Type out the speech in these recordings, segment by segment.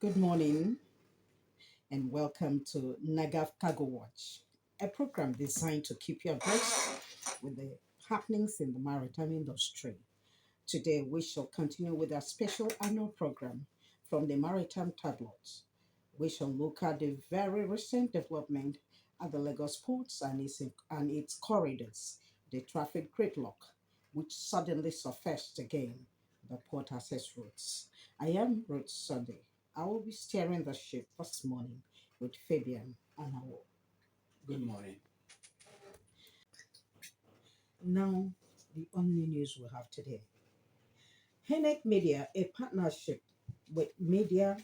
Good morning and welcome to NAGAFF Cargo Watch, a program designed to keep you abreast with the happenings in the maritime industry. Today, we shall continue with our special annual program from the Maritime Tabloids. We shall look at the very recent development at the Lagos ports and its corridors, the traffic gridlock, which suddenly surfaced again, the port access routes. I am Ruth Sunday. I will be steering the ship this morning with Fabian and Awo. Good morning. Now, the only news we have today. Hennek Media, a partnership with media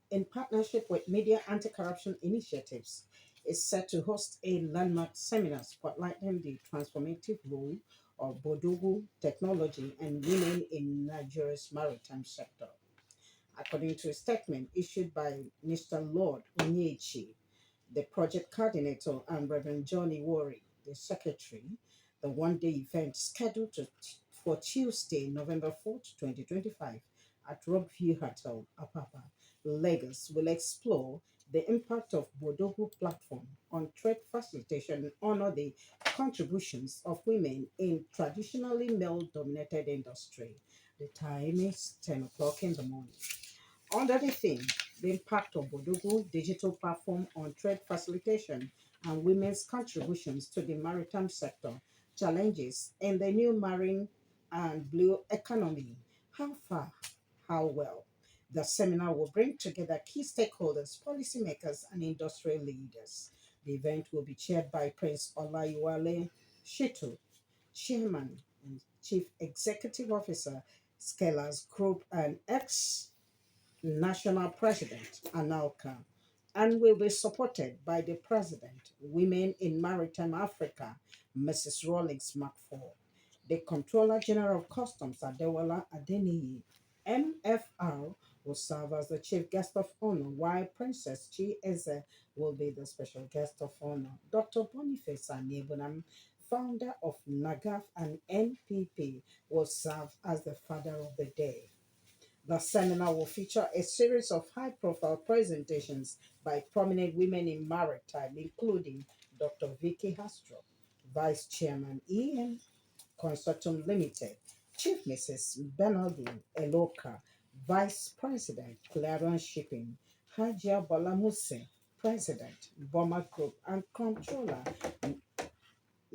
in partnership with Media Anti-Corruption Initiatives, is set to host a landmark seminar spotlighting the transformative role of Bodogu technology and women in Nigeria's maritime sector. According to a statement issued by Mr. Lord Onyechi, the project coordinator, and Reverend Johnny Worry, the secretary, the one-day event scheduled for Tuesday, November 4th, 2025 at Rockview Hotel, Apapa, Lagos, will explore the impact of Bodogu platform on trade facilitation and honor the contributions of women in traditionally male-dominated industry. The time is 10 o'clock in the morning. Under the theme, the impact of Bodogu digital platform on trade facilitation and women's contributions to the maritime sector, challenges in the new marine and blue economy. How far? How well? The seminar will bring together key stakeholders, policymakers, and industrial leaders. The event will be chaired by Prince Olayiwale Shitu, Chairman and Chief Executive Officer, Scalars Group, and ex National President Analka, and will be supported by the President, Women in Maritime Africa, Mrs. Rawlings McFall, the Controller General of Customs, Adewale Adeniyi. MFR will serve as the Chief Guest of Honor, while Princess Chieze will be the Special Guest of Honor. Dr. Boniface Anyebunam, founder of NAGAFF and NPP, will serve as the Father of the Day. The seminar will feature a series of high-profile presentations by prominent women in maritime, including Dr. Vicky Hastrop, Vice Chairman EM Consortium Limited, Chief Mrs. Bernardine Eloka, Vice President, Clarion Shipping, Hajia Bolamuse, President, Bomber Group, and Controller,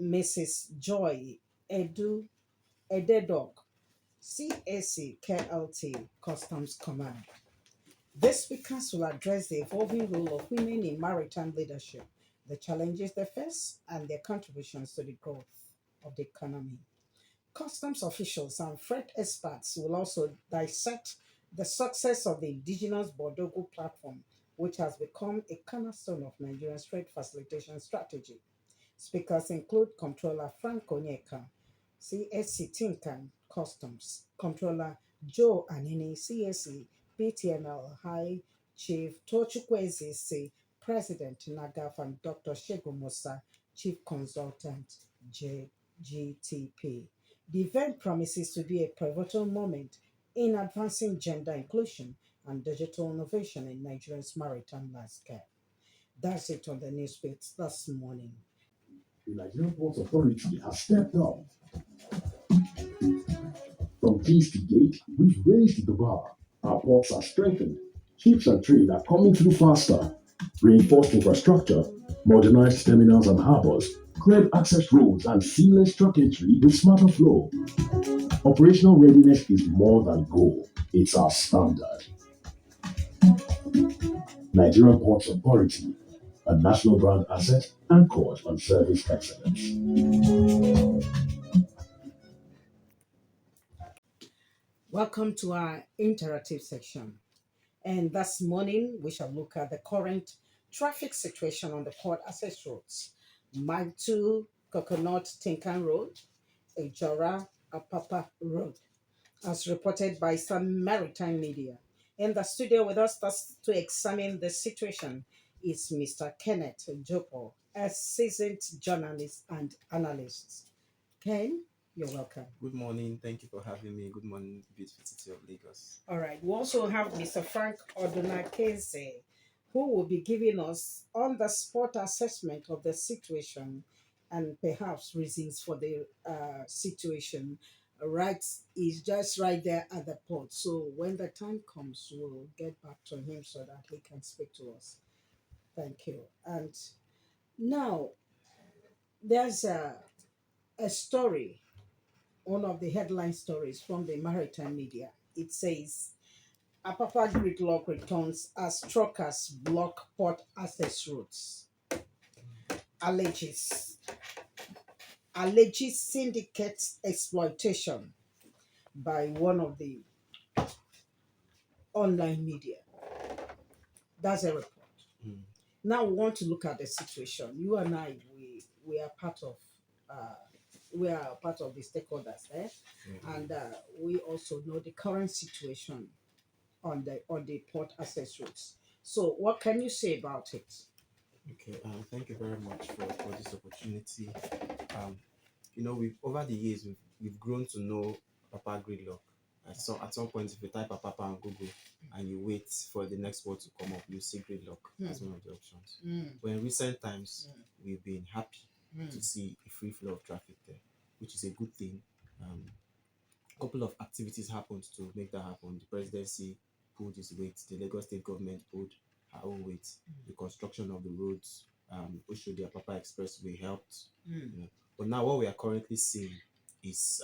Mrs. Joy Ededog, CAC KLT Customs Command. This speakers will address the evolving role of women in maritime leadership, the challenges they face, and their contributions to the growth of the economy. Customs officials and freight experts will also dissect the success of the indigenous Bodogu platform, which has become a cornerstone of Nigeria's trade facilitation strategy. Speakers include Comptroller Frank Onyeka, CSC Tinkan Customs, Comptroller Joe Anini, CSC PTML High Chief Tochukwezi C, President NAGAF, and Dr. Shego Musa, Chief Consultant JGTP. The event promises to be a pivotal moment in advancing gender inclusion and digital innovation in Nigeria's maritime landscape. That's it on the newspaper this morning. The Nigerian Ports Authority has stepped up. From case to gate, we've raised the bar. Our ports are strengthened. Ships and trade are coming through faster. Reinforced infrastructure, modernized terminals and harbors, cleared access roads, and seamless truck entry with smarter flow. Operational readiness is more than goal, it's our standard. Nigerian Ports Authority, a national brand asset anchored on service excellence. Welcome to our interactive section. And this morning, we shall look at the current traffic situation on the port access roads. Mile 2, Coconut Tinkan Road, Ejora Apapa Road, as reported by some maritime media. In the studio with us to examine the situation is Mr. Kenneth Jopo, a seasoned journalist and analyst. Ken? You're welcome. Good morning. Thank you for having me. Good morning, beautiful city of Lagos. All right. We also have Mr. Frank Odunakese, who will be giving us on the spot assessment of the situation and perhaps reasons for the situation. Right, is just right there at the port. So when the time comes, we'll get back to him so that he can speak to us. Thank you. And now there's a story, one of the headline stories from the maritime media. It says Apapa Gridlock returns as truckers block port access routes. Alleges alleges syndicate exploitation by one of the online media. That's a report. Mm. Now we want to look at the situation. You and I, we are part of the stakeholders there, and we also know the current situation on the port access routes. So, what can you say about it? Okay. Thank you very much for this opportunity. Um, we've over the years we've grown to know Papa Gridlock. At some point, if you type Papa on Google and you wait for the next word to come up, you see Gridlock as one of the options. But in recent times, we've been happy to see a free flow of traffic there, which is a good thing. A couple of activities happened to make that happen. The presidency pulled its weight, the Lagos state government pulled her own weight, the construction of the roads, Oshodi Apapa Expressway helped. But now what we are currently seeing is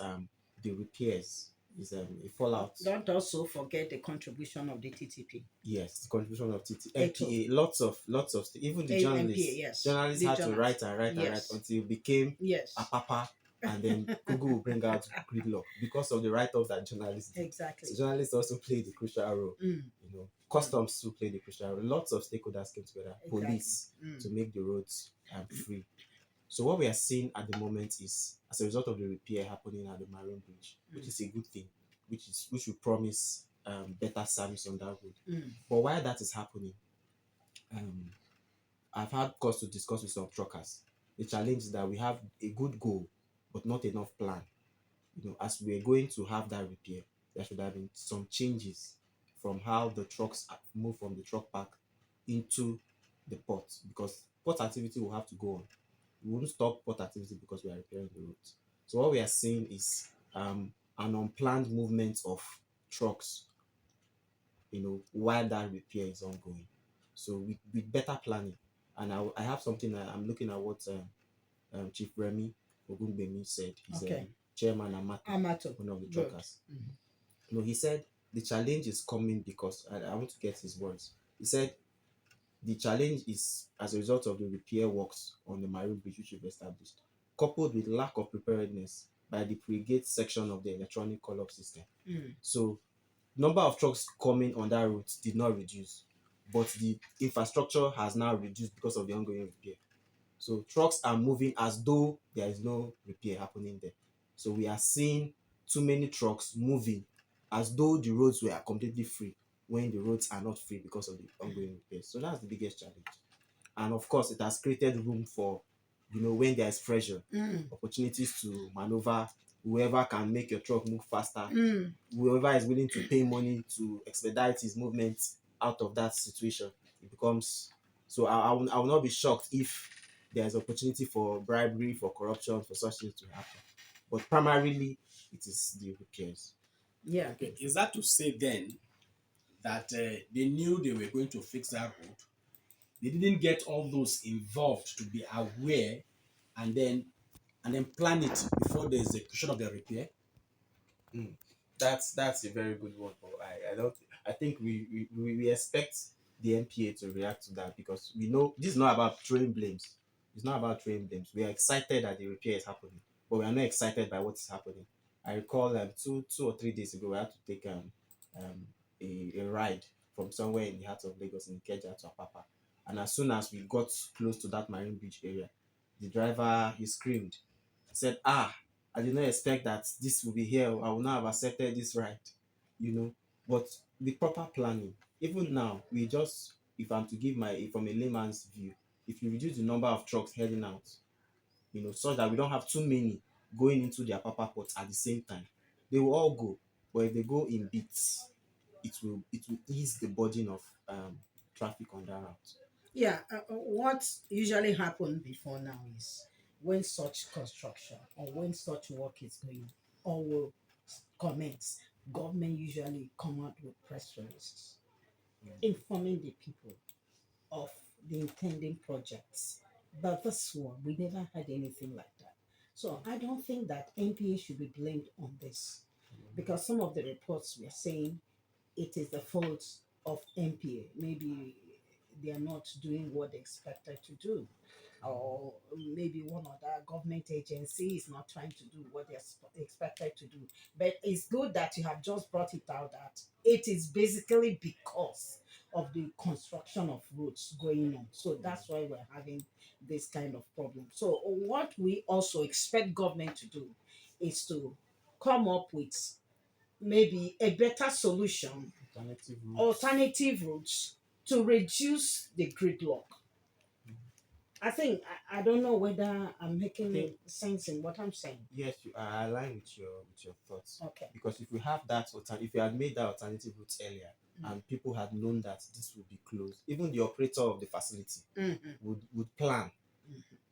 the repairs, is a fallout. Don't also forget the contribution of the TTP. Yes, the contribution of Eto. MPA, lots of even the journalists. MPA, yes. Journalists The had to journalists. write and write and write Yes. until it became Yes. Apapa, and then Google will bring out Gridlock because of the write-ups that journalists did. Exactly. So journalists also play the crucial role. Customs too play the crucial role. Lots of stakeholders came together, police, to make the roads free. So what we are seeing at the moment is, as a result of the repair happening at the Marine Bridge, which is a good thing, which will promise better service on that road. But while that is happening, I've had cause to discuss with some truckers. The challenge is that we have a good goal, but not enough plan. As we're going to have that repair, there should have been some changes from how the trucks move from the truck park into the port, because port activity will have to go on. We won't stop port activity because we are repairing the roads. So what we are seeing is an unplanned movement of trucks, while that repair is ongoing. So with better planning, and I have something, I'm looking at what Chief Remy Ogunbemi said. He's chairman Amato, one of the truckers. He said the challenge is coming because I want to get his words. He said the challenge is as a result of the repair works on the Marine Bridge which we've established, coupled with lack of preparedness by the pre-gate section of the electronic call-up system. So number of trucks coming on that route did not reduce, but the infrastructure has now reduced because of the ongoing repair. So trucks are moving as though there is no repair happening there. So we are seeing too many trucks moving as though the roads were completely free when the roads are not free because of the ongoing repairs. So that's the biggest challenge. And of course, it has created room for, when there is pressure, opportunities to maneuver. Whoever can make your truck move faster, whoever is willing to pay money to expedite his movement out of that situation, it becomes. So I will not be shocked if there is opportunity for bribery, for corruption, for such things to happen. But primarily, it is the repairs. Yeah. Okay, is that to say then that they knew they were going to fix that road? They didn't get all those involved to be aware and then plan it before the execution of the repair? That's a very good one. But I think we expect the MPA to react to that, because we know this is not about throwing blames. It's not about throwing blames. We are excited that the repair is happening, but we are not excited by what is happening. I recall 2 or 3 days ago, we had to take a ride from somewhere in the heart of Lagos in Ikeja to Apapa, and as soon as we got close to that Marine Bridge area, the driver, he screamed. He said, I did not expect that this will be here. I would not have accepted this ride, But with proper planning, even now, if I'm to give from a layman's view, if you reduce the number of trucks heading out, such that we don't have too many going into their papa ports at the same time. They will all go, but if they go in bits, it will ease the burden of traffic on that route. Yeah, what usually happens before now is when such construction or when such work is going or will commence, government usually come out with press releases informing the people of the intending projects. But this one, we never had anything like that. So I don't think that NPA should be blamed on this because some of the reports were saying it is the fault of NPA. Maybe they are not doing what they expected to do, or maybe one other government agency is not trying to do what they're expected to do. But it's good that you have just brought it out that it is basically because of the construction of roads going on. So that's why we're having this kind of problem. So what we also expect government to do is to come up with maybe a better solution, alternative routes to reduce the gridlock. I think I don't know whether I'm making sense in what I'm saying. Yes, I align with your thoughts. Okay. Because if we have that if you had made that alternative route earlier and people had known that this would be closed, even the operator of the facility would plan,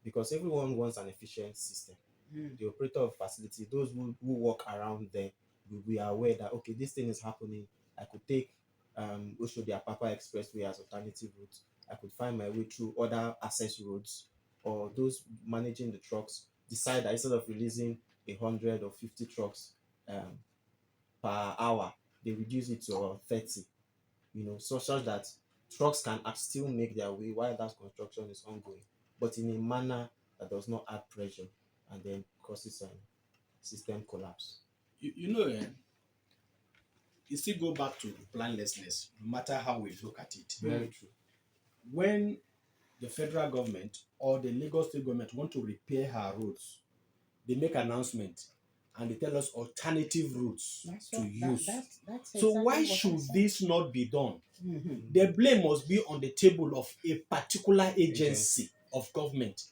because everyone wants an efficient system. The operator of facility, those who work around them, will be aware that okay, this thing is happening. I could take Oshodi Apapa Expressway as alternative route. I could find my way through other access roads, or those managing the trucks decide that instead of releasing 100 or 50 trucks per hour, they reduce it to 30. Such that trucks can still make their way while that construction is ongoing, but in a manner that does not add pressure and then causes system collapse. You still go back to planlessness, no matter how we look at it. Very true. When the federal government or the Lagos state government want to repair her roads, they make announcement and they tell us alternative routes to use. That's so exactly why what should I this not be done? Mm-hmm. The blame must be on the table of a particular agency of government.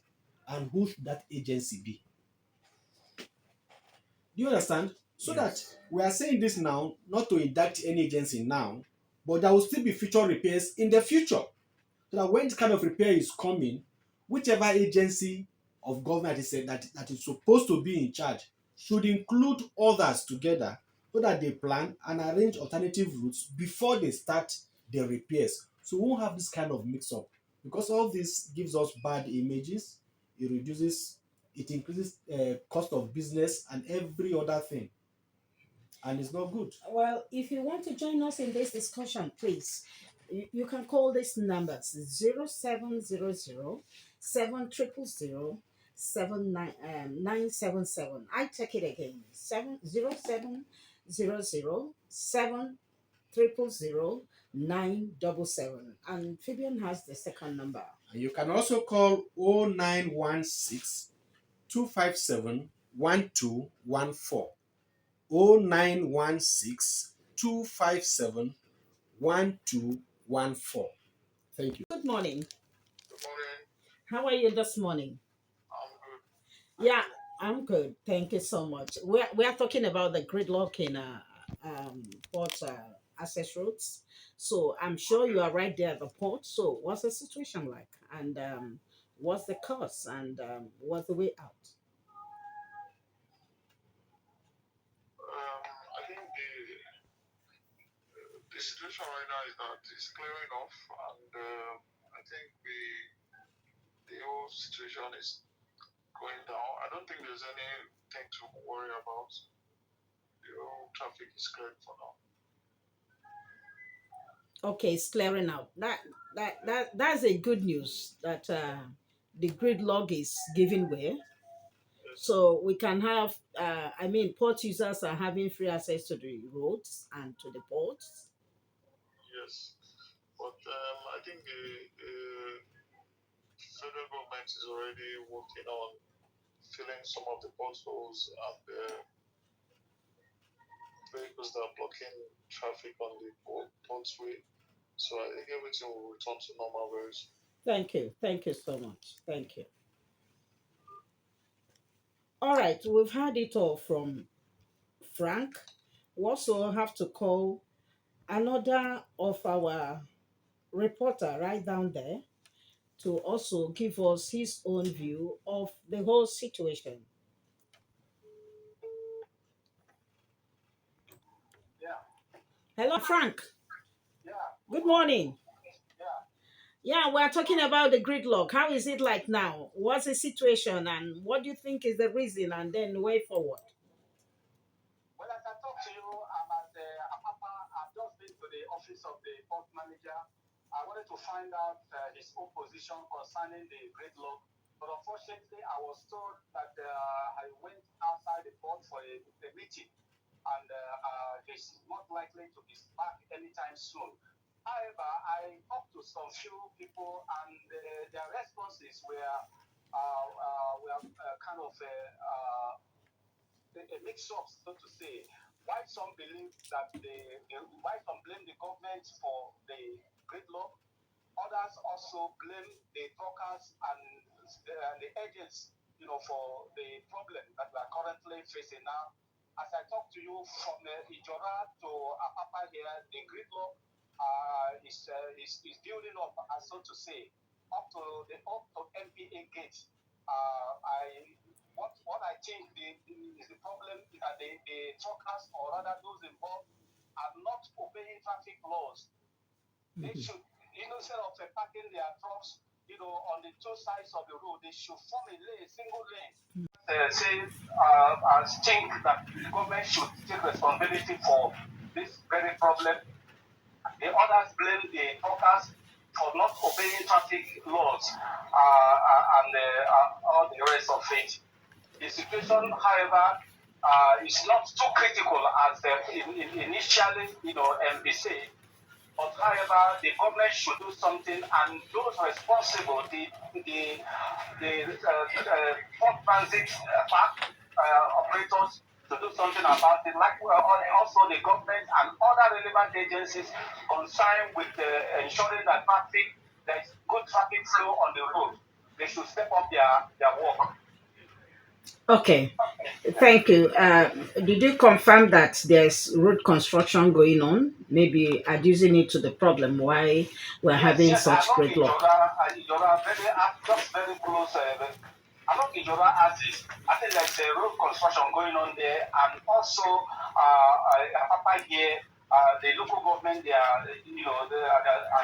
And who should that agency be? Do you understand? So that we are saying this now, not to indict any agency now, but there will still be future repairs in the future. So that when this kind of repair is coming, whichever agency of government is said that is supposed to be in charge should include others together so that they plan and arrange alternative routes before they start the repairs. So we won't have this kind of mix-up, because all this gives us bad images. It increases cost of business and every other thing, and it's not good. Well, if you want to join us in this discussion, please, you can call these numbers 0700 700 977. I take it again 700 700 977. And Fabian has the second number. And you can also call 0916 257 1214. 0916 257 1214. Thank you. Good morning. Good morning. How are you this morning? I'm good. Yeah, I'm good. Thank you so much. We are talking about the gridlock in port access routes. So I'm sure you are right there at the port. So what's the situation like? And what's the cause? And what's the way out? I think the situation right now is that it's clearing off, and I think the whole situation is going down. I don't think there's anything to worry about. The whole traffic is cleared for now. Okay, it's clearing out. That's a good news that the gridlock is giving way. So we can have, port users are having free access to the roads and to the ports. Yes, but I think the federal government is already working on filling some of the potholes and the vehicles that are blocking traffic on the portway. So I think everything will return to normal very soon. Thank you. Thank you so much. Thank you. All right, we've heard it all from Frank. We also have to call another of our reporter right down there to also give us his own view of the whole situation. Yeah, Hello, Frank. yeah, Good morning. yeah. Yeah, we're talking about the gridlock. How is it like now? What's the situation and what do you think is the reason and then way forward? Well, as I talk to you, I'm at the Apapa. I've just been to the office of the port manager. I wanted to find out his own position concerning the gridlock. But unfortunately, I was told that I went outside the port for a meeting and he's not likely to be back anytime soon. However, I talked to some few people and their responses were kind of a mix-up, so to say. Why some believe that why some blame the government for the gridlock, others also blame the truckers and the agents, for the problem that we are currently facing now. As I talk to you from Ijora to Apapa here, the gridlock is building up, so to say, up to MPA gate. I what I think is the problem is that the truckers or rather those involved are not obeying traffic laws. They should, instead of parking their trucks, on the two sides of the road, they should form a lane, single lane. I think that the government should take responsibility for this very problem. The others blame the truckers for not obeying traffic laws and all the rest of it. The situation, however, is not too critical as initially, be said. But however, the government should do something, and those responsible, the port transit park operators, to do something about it. Like also the government and other relevant agencies concerned with ensuring that there is good traffic flow on the road. They should step up their work. Okay, thank you. Did you confirm that there's road construction going on? Maybe adducing it to the problem why we're having Yes, such along gridlock. Ijora, just very close. Along Ijora axis, I think there's a road construction going on there, and also Papa here, the local government, they are, I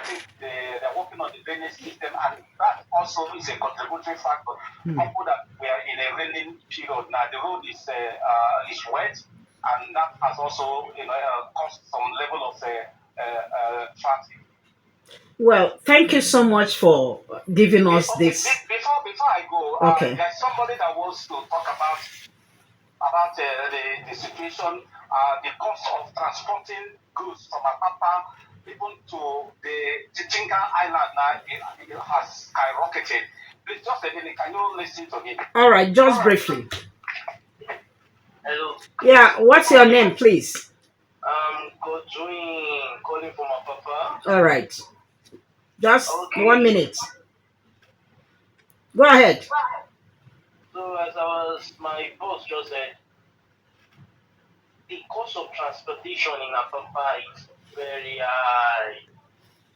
think they're working on the drainage system, and that also is a contributory factor. Coupled that we are in a raining period now, the road is wet, and that has also, caused some level of traffic. Well, thank you so much for giving us Okay, this. before I go, Okay. there's somebody that wants to talk about the situation, the cost of transporting goods from Apapa even to the Titinga Island now it has skyrocketed. Please just a minute, can you listen to me? All right, just briefly. Hello. Yeah, what's your name, please? Godwin calling from Apapa. All right, just Okay. 1 minute. Go ahead. So as my boss just said, the cost of transportation in Apapa is very high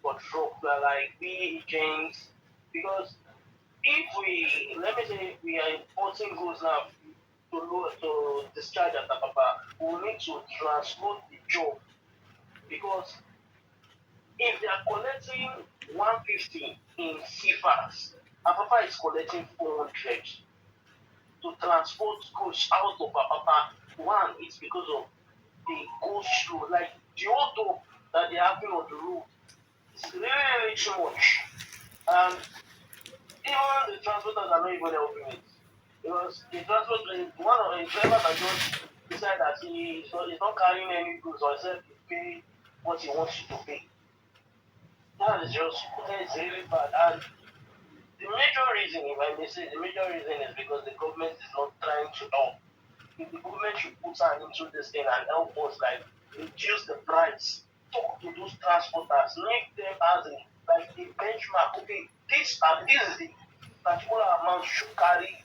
for truck like we agents, because if we, let me say we are importing goods now to discharge at Apapa, we will need to transport the job, because if they are collecting 150 in CFAs, Apapa is collecting 400 to transport goods out of Apapa. One, it's because of the go slow, like the odor that they have on the road. It's really, really too much. And even the transporters are not even helping it. Because the one of the drivers that just decide that he's not carrying any goods or except to pay what he wants you to pay. That is really bad. And the major reason, if I may say, the major reason is because the government is not trying to help. If the government should put hand into this thing and help us, like reduce the price, talk to those transporters, make them as like a benchmark. Okay, this is the particular amount you should carry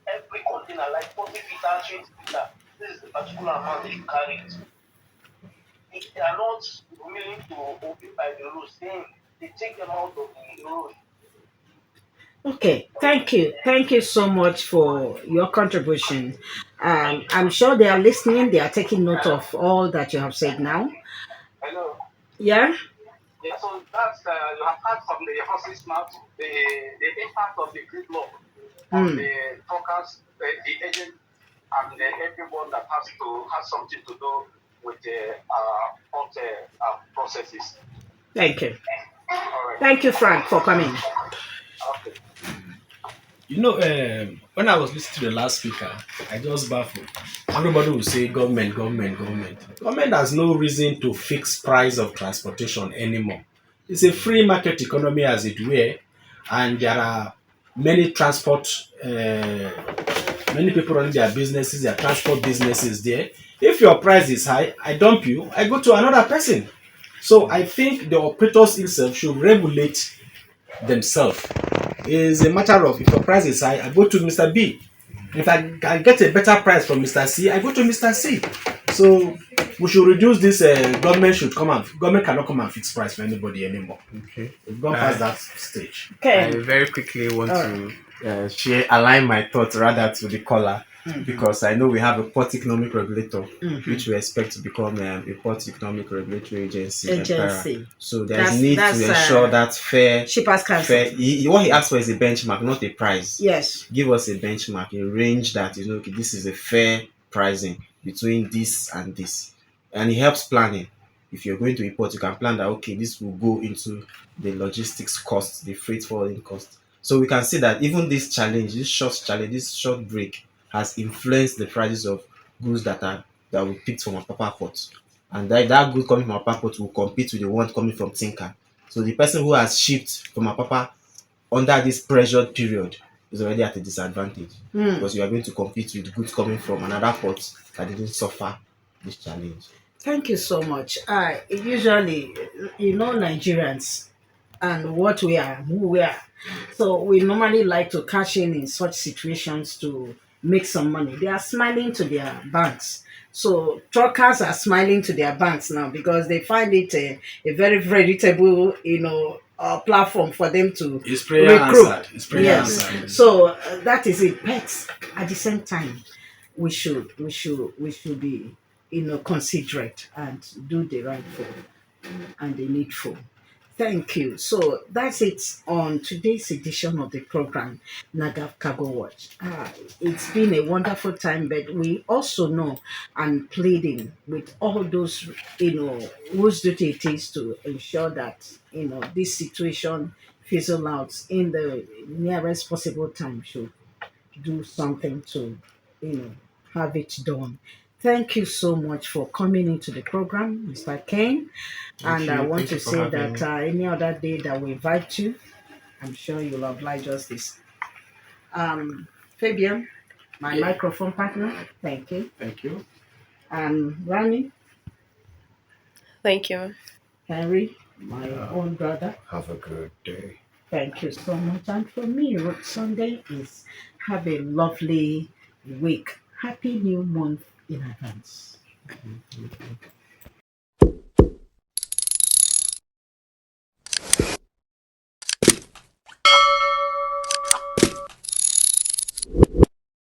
every container, like 40 liter, 20 liter, this is the particular amount they should carry it. If they are not willing to obey by the rules, then they take them out of the road. Okay, thank you. Thank you so much for your contribution. I'm sure they are listening, they are taking note of all that you have said now. Hello. Yeah? Yeah, so that's you have heard from the horses mouth the impact of the gridlock on the truckers, the agent, and everyone that has something to do with the port processes. Thank you. All right. Thank you, Frank, for coming. Okay. When I was listening to the last speaker, I just baffled. Everybody will say government, government, government. Government has no reason to fix price of transportation anymore. It's a free market economy as it were, and there are many transport, many people running their businesses, their transport businesses there. If your price is high, I dump you, I go to another person. So I think the operators itself should regulate themselves. It's a matter of if your price is high, I go to Mr. B. If I can get a better price from Mr. C, I go to Mr. C. So we should reduce this. Government cannot come and fix price for anybody anymore. Okay. We've gone past that stage. I very quickly want to align my thoughts rather to the caller, because I know we have a port economic regulator, which we expect to become a port economic regulatory agency. So there's need to ensure that fair. Shippers Council. What he asked for is a benchmark, not a price. Yes. Give us a benchmark, a range that okay, this is a fair pricing between this and this, and it helps planning. If you're going to import, you can plan that okay, this will go into the logistics cost, the freight forwarding cost. So we can see that even this challenge, this short break has influenced the prices of goods that we picked from Apapa port. And that good coming from Apapa port will compete with the one coming from Tinker. So the person who has shipped from Apapa under this pressured period is already at a disadvantage, because you are going to compete with goods coming from another port that didn't suffer this challenge. Thank you so much. Usually, Nigerians and who we are. So we normally like to cash in such situations to make some money. They are smiling to their banks. So truckers are smiling to their banks now because they find it a very veritable, platform for them to It's prayer recruit. answered. It's prayer answered. So that is it. But at the same time, we should be considerate and do the right thing and the needful. Thank you. So that's it on today's edition of the program, NAGAFF Cargo Watch. It's been a wonderful time, but we also know and pleading with all those, whose duty it is to ensure that, this situation fizzle out in the nearest possible time should do something to, have it done. Thank you so much for coming into the program, Mr. Kane. And I want to say that any other day that we invite you, I'm sure you'll oblige us this. Fabian, my microphone partner, thank you. Thank you. And Rani, Thank you. Henry, my own brother, Have a good day. thank you so much. And for me, Road Sunday is have a lovely week. Happy new month in advance.